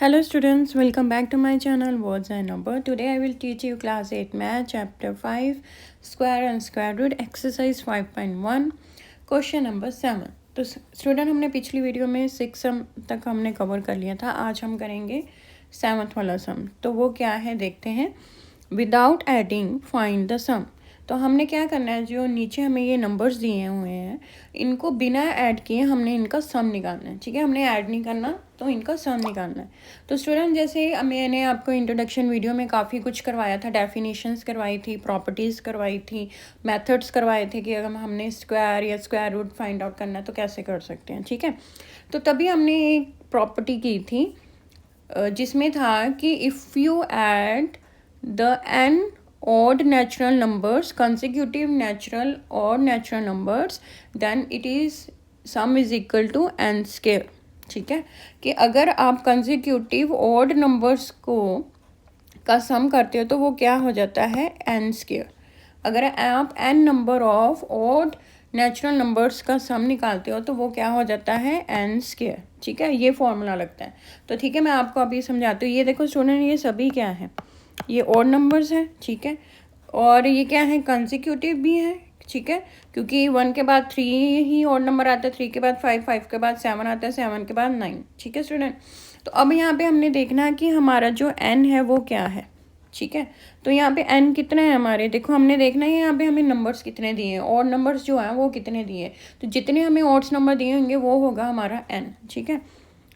Hello students, welcome back to my channel Words and Number. Today I will teach you class 8 math chapter 5 square and square root exercise 5.1 question number 7। तो student हमने पिछली video में 6 सम तक हमने cover कर लिया था। आज हम करेंगे 7th वाला सम। तो वो क्या है देखते हैं। विदाउट एडिंग फाइंड द सम। तो हमने क्या करना है, जो नीचे हमें ये नंबर्स दिए हुए हैं इनको बिना ऐड किए हमने इनका सम निकालना है। ठीक है, हमने ऐड नहीं करना, तो इनका सम निकालना है। तो स्टूडेंट जैसे मैंने आपको इंट्रोडक्शन वीडियो में काफ़ी कुछ करवाया था, डेफिनेशंस करवाई थी, प्रॉपर्टीज़ करवाई थी, मेथड्स करवाए थे कि अगर हमने स्क्वायर या स्क्वायर रूट फाइंड आउट करना है तो कैसे कर सकते हैं। ठीक है, तो तभी हमने एक प्रॉपर्टी की थी जिसमें था कि if you add the n odd natural numbers, consecutive natural or natural numbers, then it is sum is equal to n square। ठीक है, कि अगर आप कंसेक्यूटिव ऑड नंबर्स को का सम करते हो तो वो क्या हो जाता है n स्क्वायर। अगर आप n number of odd natural numbers का सम निकालते हो तो वो क्या हो जाता है n स्क्वायर। ठीक है, ये फॉर्मूला लगता है। तो ठीक है, मैं आपको अभी समझाती हूँ। ये देखो स्टूडेंट, ये सभी क्या है, ये ऑड नंबर्स हैं। ठीक है, और ये क्या है, कंसेक्यूटिव भी है। ठीक है, क्योंकि 1 के बाद 3 ही ऑड नंबर आता है, 3 के बाद 5, 5 के बाद 7 आता है, 7 के बाद 9। ठीक है स्टूडेंट, तो अब यहाँ पे हमने देखना है कि हमारा जो n है वो क्या है। ठीक है, तो यहाँ पे n कितने हैं हमारे, देखो हमने देखना है यहाँ पे हमें नंबर्स कितने दिए हैं, ऑड नंबर्स जो हैं वो कितने दिए हैं। तो जितने हमें ऑड्स नंबर दिए होंगे वो होगा हमारा n। ठीक है,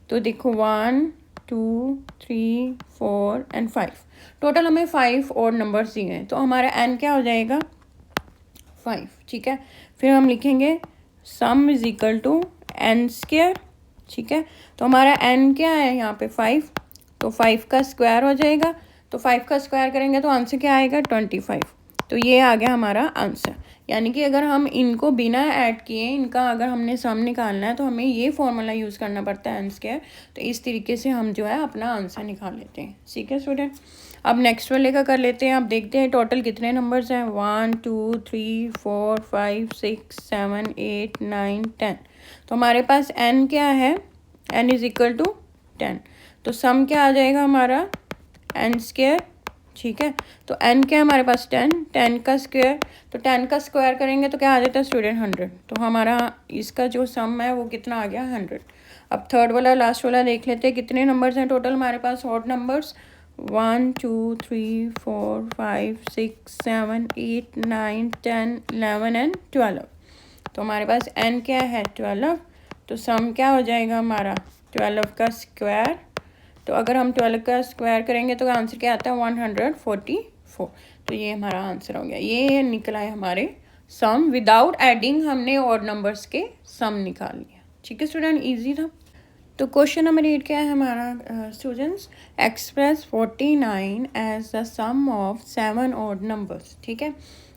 तो देखो 1 2 3 4 एंड 5, टोटल हमें 5 और नंबर्स दिए हैं। तो हमारा n क्या हो जाएगा 5। ठीक है, फिर हम लिखेंगे sum is equal to n square. ठीक है, तो हमारा n क्या है यहाँ पे 5, तो 5 का स्क्वायर हो जाएगा। तो 5 का स्क्वायर करेंगे तो आंसर क्या आएगा 25। तो ये आ गया हमारा आंसर। यानी कि अगर हम इनको बिना ऐड किए इनका अगर हमने सम निकालना है तो हमें ये फॉर्मूला यूज़ करना पड़ता है n स्क्वायर। तो इस तरीके से हम जो है अपना आंसर निकाल लेते हैं। ठीक है स्टूडेंट, अब नेक्स्ट वाले का कर लेते हैं। अब देखते हैं टोटल कितने नंबर्स हैं, 1 2 3 4 5 6 7 8 9 10। तो हमारे पास n क्या है, n इज इक्वल टू 10। तो सम क्या आ जाएगा हमारा n स्क्वायर। ठीक है, तो n क्या है हमारे पास 10, 10 का स्क्वायर। तो 10 का स्क्वायर करेंगे तो क्या आ जाता है स्टूडेंट 100। तो हमारा इसका जो सम है वो कितना आ गया 100। अब थर्ड वाला लास्ट वाला देख लेते हैं कितने नंबर्स हैं टोटल हमारे पास ऑड नंबर्स, 1 2 3 4 5 6 7 8 9 10 11 एंड 12। तो हमारे पास n क्या है 12। तो सम क्या हो जाएगा हमारा 12 का स्क्वायर। तो अगर हम 12 का स्क्वायर करेंगे तो आंसर क्या आता है 144। तो ये हमारा आंसर हो गया। ये निकला है हमारे सम। विदाउट एडिंग हमने ऑड नंबर्स के सम निकाल लिया। ठीक है स्टूडेंट, इजी था। तो क्वेश्चन नंबर 8 क्या है हमारा students, express 49 as the sum of 7 odd numbers. ठीक है,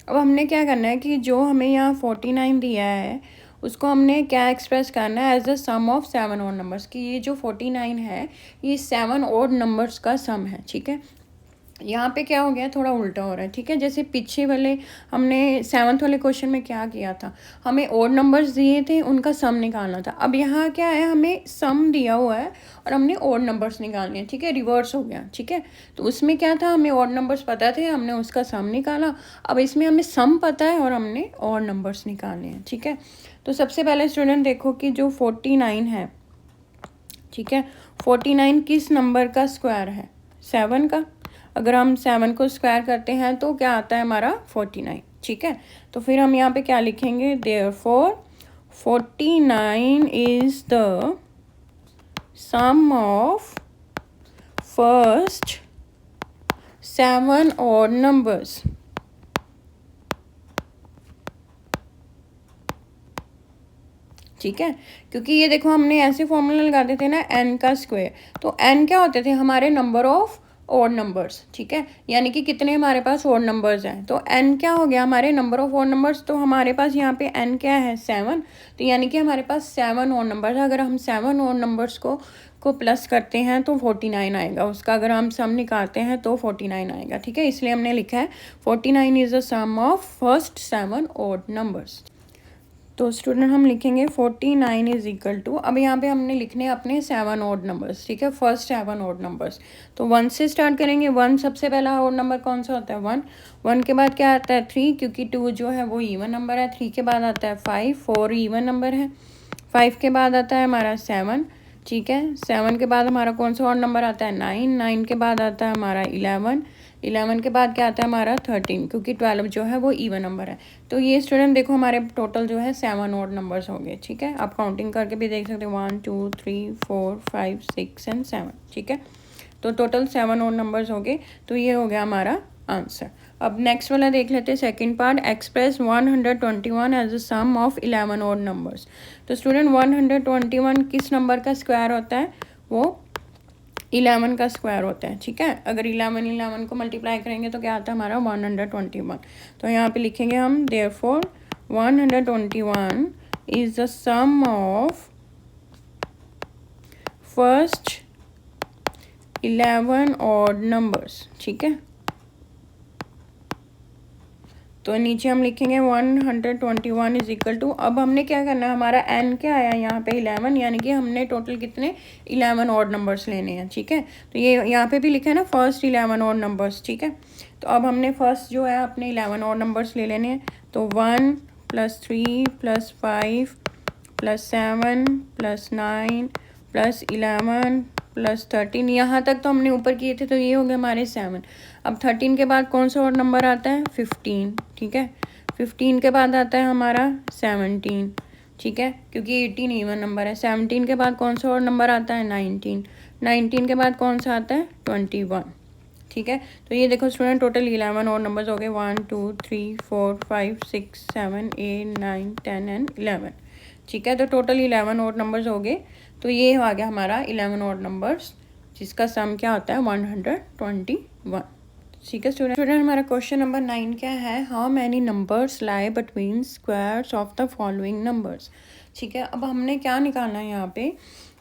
अब हमने क्या करना है कि जो हमें यहाँ 49 दिया है उसको हमने क्या एक्सप्रेस करना है as the sum of 7 odd numbers, कि ये जो 49 है ये 7 ऑड नंबर्स का सम है। ठीक है, यहाँ पे क्या हो गया, थोड़ा उल्टा हो रहा है। ठीक है, जैसे पीछे वाले हमने 7th वाले क्वेश्चन में क्या किया था, हमें ऑड नंबर्स दिए थे उनका सम निकालना था। अब यहाँ क्या है, हमें सम दिया हुआ है और हमने ऑड नंबर्स निकालने हैं। ठीक है, रिवर्स हो गया। ठीक है, तो उसमें क्या था, हमें ऑड नंबर्स पता थे, हमने उसका सम निकाला। अब इसमें हमें सम पता है और हमने ऑड नंबर्स निकालने हैं। ठीक है, तो सबसे पहले स्टूडेंट देखो कि जो 49 है, ठीक है, 49 किस नंबर का स्क्वायर है, 7 का। अगर हम 7 को स्क्वायर करते हैं तो क्या आता है हमारा 49। ठीक है, तो फिर हम यहाँ पे क्या लिखेंगे, therefore 49 is the sum of first 7 odd numbers. ठीक है, क्योंकि ये देखो हमने ऐसे फॉर्मूला लगाते थे ना n का स्क्वायर, तो n क्या होते थे हमारे नंबर ऑफ ऑड नंबर्स। ठीक है, यानी कि कितने हमारे पास ऑड नंबर्स हैं, तो n क्या हो गया हमारे नंबर ऑफ ऑड नंबर्स। तो हमारे पास यहाँ पे n क्या है 7, तो यानी कि हमारे पास 7 ऑड नंबर्स है। अगर हम 7 ऑड नंबर्स को प्लस करते हैं तो 49 आएगा उसका, अगर हम सम निकालते हैं तो 49 आएगा। ठीक है, इसलिए हमने लिखा है 49 is the sum of first 7 odd numbers. तो स्टूडेंट हम लिखेंगे 49 इज इक्वल टू, अब यहाँ पे हमने लिखने अपने 7 ऑड नंबर्स, ठीक है, फर्स्ट 7 ऑड नंबर्स। तो 1 से स्टार्ट करेंगे। 1 सबसे पहला ऑड नंबर कौन सा होता है? 1। 1 के बाद क्या आता है? 3, क्योंकि 2 जो है वो इवन नंबर है। 3 के बाद आता है 5, 4 इवन नंबर है। 5 के बाद आता है हमारा 7, ठीक है। 7 के बाद हमारा कौन सा ऑड नंबर आता है? 9। 9 के बाद आता है हमारा 11। 11 के बाद क्या आता है हमारा? 13, क्योंकि 12 जो है वो इवन नंबर है। तो ये स्टूडेंट देखो हमारे टोटल जो है 7 ऑड नंबर्स हो गए, ठीक है। आप काउंटिंग करके भी देख सकते हो, 1 2 3 4 5 6 एंड 7, ठीक है। तो टोटल 7 ऑड नंबर्स हो गए। तो ये हो गया हमारा आंसर। अब नेक्स्ट वाला देख लेते हैं, second part. Express 121 as a sum of 11 odd numbers. तो स्टूडेंट 121 किस नंबर का स्क्वायर होता है? वो 11 का स्क्वायर होता है, ठीक है। अगर 11 को मल्टीप्लाई करेंगे तो क्या आता है हमारा? 121। तो यहाँ पे लिखेंगे हम therefore 121 is the sum of first 11 odd numbers, ठीक है। तो नीचे हम लिखेंगे 121 इज इक्वल टू, अब हमने क्या करना है, हमारा n क्या आया यहाँ पे? 11, यानी कि हमने टोटल कितने 11 ऑड नंबर्स लेने हैं, ठीक है। तो ये यहाँ पे भी लिखा है ना फर्स्ट 11 ऑड नंबर्स, ठीक है। तो अब हमने फर्स्ट जो है अपने 11 ऑड नंबर्स ले लेने हैं। तो 1 + 3 + 5 + 7 + 9 + 11 + 13, यहाँ तक तो हमने ऊपर किए थे। तो ये हो गए हमारे 7। अब 13 के बाद कौन सा और नंबर आता है? 15, ठीक है। 15 के बाद आता है हमारा 17, ठीक है, क्योंकि 18 इवन नंबर है। 17 के बाद कौन सा और नंबर आता है? 19। 19 के बाद कौन सा आता है? 21, ठीक है। तो ये देखो स्टूडेंट टोटल 11 और नंबर्स हो गए, 1 2 3 4 5 6 7 8 9 10 एंड 11, ठीक है। तो टोटल 11 और नंबर्स हो गए। तो ये आ गया हमारा 11 और नंबर्स, जिसका सम क्या होता है? 121, ठीक है स्टूडेंट। हमारा क्वेश्चन नंबर 9 क्या है? How many numbers lie between squares of the following numbers, ठीक है। अब हमने क्या निकालना है यहाँ पे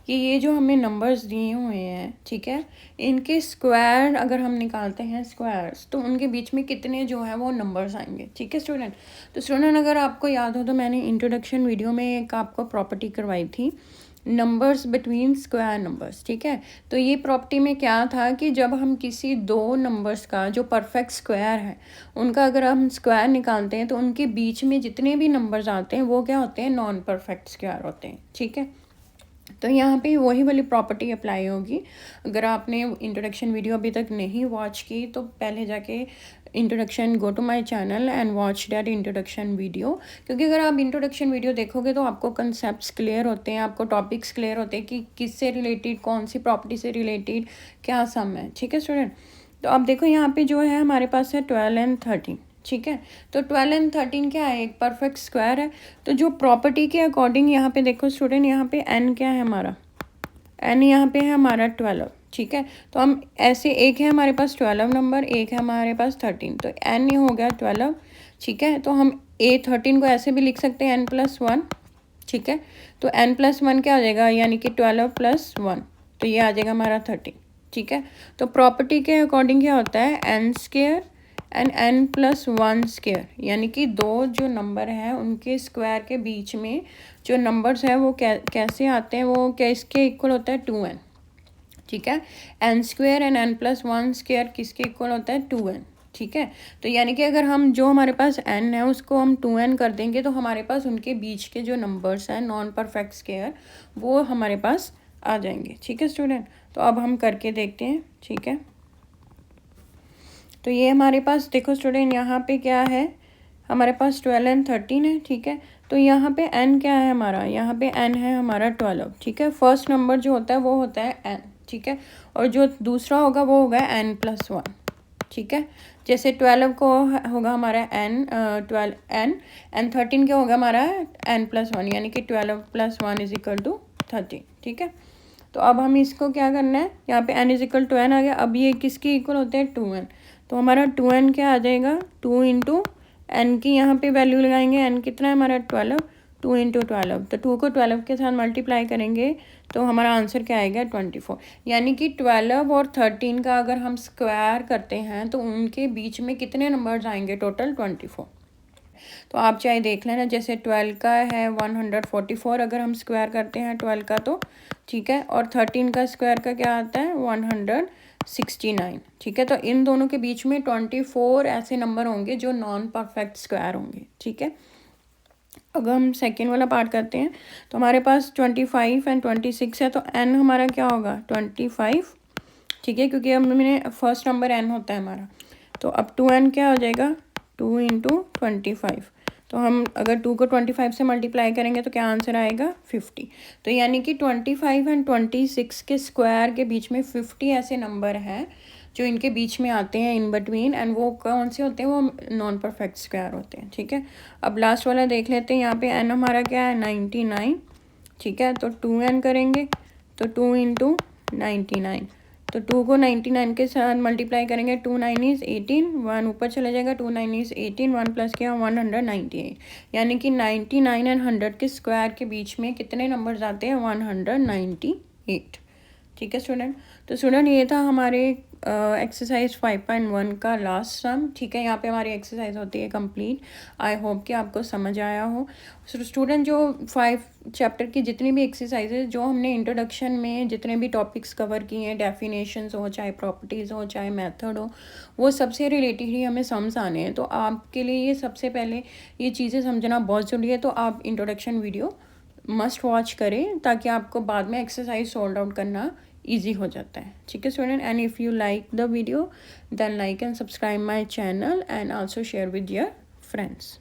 कि ये जो हमें नंबर्स दिए हुए हैं, ठीक है, इनके स्क्वायर अगर हम निकालते हैं स्क्वायर्स, तो उनके बीच में कितने जो है वो नंबर्स आएंगे, ठीक है स्टूडेंट। तो स्टूडेंट अगर आपको याद हो तो मैंने इंट्रोडक्शन वीडियो में एक आपको प्रॉपर्टी करवाई थी, नंबर्स बिटवीन स्क्वायर नंबर्स, ठीक है। तो ये प्रॉपर्टी में क्या था कि जब हम किसी दो नंबर्स का जो परफेक्ट स्क्वायर है उनका अगर हम स्क्वायर निकालते हैं तो उनके बीच में जितने भी नंबर्स आते हैं वो क्या होते हैं? नॉन परफेक्ट स्क्वायर होते हैं, ठीक है। तो यहाँ पे वही वाली प्रॉपर्टी अप्लाई होगी। अगर आपने इंट्रोडक्शन वीडियो अभी तक नहीं वॉच की तो पहले जाके introduction go to my channel and watch that introduction video, क्योंकि अगर आप इंट्रोडक्शन वीडियो देखोगे तो आपको कंसेप्ट्स क्लियर होते हैं, आपको टॉपिक्स क्लियर होते हैं कि किससे रिलेटेड, कौन सी प्रॉपर्टी से रिलेटेड क्या सम है, ठीक है स्टूडेंट। तो अब देखो यहाँ पे जो है हमारे पास है 12 एंड 13, ठीक है। तो 12 एंड 13 क्या है? एक परफेक्ट स्क्वायर है। तो जो प्रॉपर्टी के अकॉर्डिंग यहाँ पे देखो स्टूडेंट, यहाँ पे n क्या है हमारा? n यहाँ पे है हमारा 12, ठीक है। तो हम ऐसे, एक है हमारे पास 12 नंबर, एक है हमारे पास 13, तो n हो गया 12, ठीक है। तो हम 13 को ऐसे भी लिख सकते हैं n+1, ठीक है। तो n+1 क्या आ जाएगा? यानी कि 12 + 1, तो ये आ जाएगा हमारा 13, ठीक है। तो प्रॉपर्टी के अकॉर्डिंग क्या होता है? n² एंड n+1², यानी कि दो जो नंबर हैं उनके स्क्वायर के बीच में जो नंबर्स हैं वो कैसे आते हैं? वो किसके इक्वल होता है? 2n, ठीक है। n² एंड n+1² किसके इक्वल होता है? 2n, ठीक है। तो यानी कि अगर हम जो हमारे पास n है उसको हम 2n कर देंगे तो हमारे पास उनके बीच के जो नंबर्स हैं नॉन परफेक्ट स्क्वायर वो हमारे पास आ जाएंगे, ठीक है स्टूडेंट। तो अब हम करके देखते हैं, ठीक है। तो ये हमारे पास देखो स्टूडेंट, यहाँ पे क्या है? हमारे पास 12 एंड 13 है, ठीक है। तो यहाँ पे n क्या है हमारा? यहाँ पे n है हमारा 12, ठीक है। फर्स्ट नंबर जो होता है वो होता है n, ठीक है। और जो दूसरा होगा वो होगा n+1, ठीक है। जैसे 12 को होगा हमारा n 13 क्या होगा हमारा? n+1, यानी कि 12 + 1 = 13, ठीक है। तो अब हम इसको क्या करना है? यहाँ पे n = n आ गया। अब ये किसके इक्वल होते हैं? 2n। तो हमारा 2n क्या आ जाएगा? 2 × n की यहाँ पे वैल्यू लगाएंगे। n कितना है हमारा? 12, 2 × 12, तो 2 को 12 के साथ मल्टीप्लाई करेंगे तो हमारा आंसर क्या आएगा? 24। यानी कि 12 और 13 का अगर हम स्क्वायर करते हैं तो उनके बीच में कितने नंबर्स आएंगे? टोटल 24। तो आप चाहे देख लेना, जैसे 12 का है 144 अगर हम स्क्वायर करते हैं 12 का तो ठीक है, और 13 का स्क्वायर का क्या आता है 169, ठीक है। तो इन दोनों के बीच में 24 ऐसे नंबर होंगे जो नॉन परफेक्ट स्क्वायर होंगे, ठीक है। अगर हम सेकेंड वाला पार्ट करते हैं तो हमारे पास 25 एंड 26 है, तो n हमारा क्या होगा 25, ठीक है, क्योंकि अब मैंने फर्स्ट नंबर n होता है हमारा। तो अब 2n क्या हो जाएगा 2 इंटू 25। तो हम अगर 2 को 25 से मल्टीप्लाई करेंगे तो क्या आंसर आएगा 50। तो यानी कि 25 एंड 26 के स्क्वायर के बीच में 50 ऐसे नंबर हैं जो इनके बीच में आते हैं इन बिटवीन, एंड वो कौन से होते हैं, वो नॉन परफेक्ट स्क्वायर होते हैं, ठीक है। अब लास्ट वाला देख लेते हैं, यहाँ पे n हमारा क्या है 99, ठीक है। तो 2n करेंगे तो 2 इंटू 99, तो 2 को 99 के साथ मल्टीप्लाई करेंगे, 2 9 इज़ 18, 1 ऊपर चला जाएगा, 2 9 इज़ 18, 1 प्लस क्या 198, यानी कि 99 एंड 100 के स्क्वायर के बीच में कितने नंबर्स आते हैं 198, ठीक है स्टूडेंट। तो स्टूडेंट ये था हमारे एक्सरसाइज 5.1 का लास्ट सम, ठीक है। यहाँ पे हमारी एक्सरसाइज होती है कंप्लीट। आई होप कि आपको समझ आया हो। स्टूडेंट जो 5 चैप्टर की जितनी भी एक्सरसाइजेज जो हमने इंट्रोडक्शन में जितने भी टॉपिक्स कवर किए हैं, डेफिनेशंस हो चाहे प्रॉपर्टीज़ हो चाहे मेथड हो, वो सबसे रिलेटेड ही हमें सम्स आने हैं। तो आपके लिए ये सबसे पहले ये चीज़ें समझना बहुत ज़रूरी है। तो आप इंट्रोडक्शन वीडियो मस्ट वॉच करें ताकि आपको बाद में एक्सरसाइज सॉल्व आउट करना ईजी हो जाता है, ठीक है student. And if you like the video then like and subscribe my channel and also share with your friends.